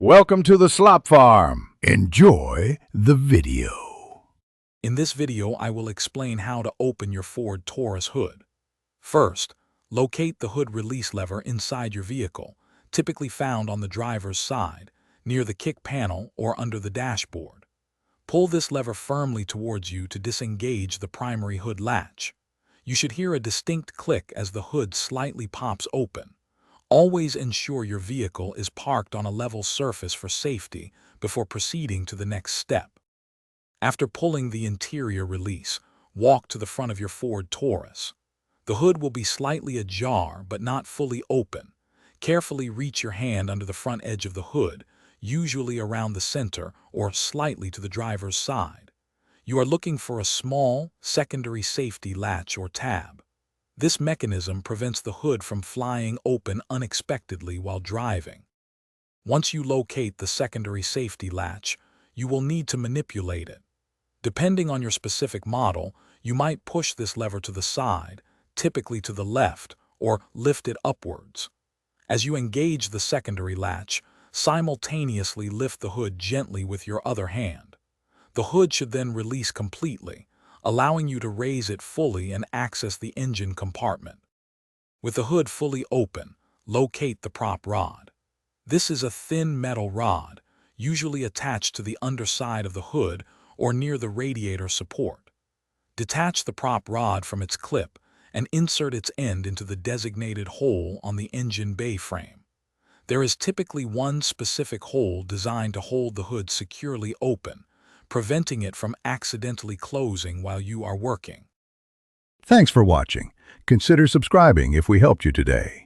Welcome to the Slop Farm. Enjoy the video. In this video, I will explain how to open your Ford Taurus hood. First, locate the hood release lever inside your vehicle, typically found on the driver's side, near the kick panel or under the dashboard. Pull this lever firmly towards you to disengage the primary hood latch. You should hear a distinct click as the hood slightly pops open. Always ensure your vehicle is parked on a level surface for safety before proceeding to the next step. After pulling the interior release, walk to the front of your Ford Taurus. The hood will be slightly ajar but not fully open. Carefully reach your hand under the front edge of the hood, usually around the center or slightly to the driver's side. You are looking for a small, secondary safety latch or tab. This mechanism prevents the hood from flying open unexpectedly while driving. Once you locate the secondary safety latch, you will need to manipulate it. Depending on your specific model, you might push this lever to the side, typically to the left, or lift it upwards. As you engage the secondary latch, simultaneously lift the hood gently with your other hand. The hood should then release completely, allowing you to raise it fully and access the engine compartment. With the hood fully open, locate the prop rod. This is a thin metal rod, usually attached to the underside of the hood or near the radiator support. Detach the prop rod from its clip and insert its end into the designated hole on the engine bay frame. There is typically one specific hole designed to hold the hood securely open, preventing it from accidentally closing while you are working. Thanks for watching. Consider subscribing if we helped you today.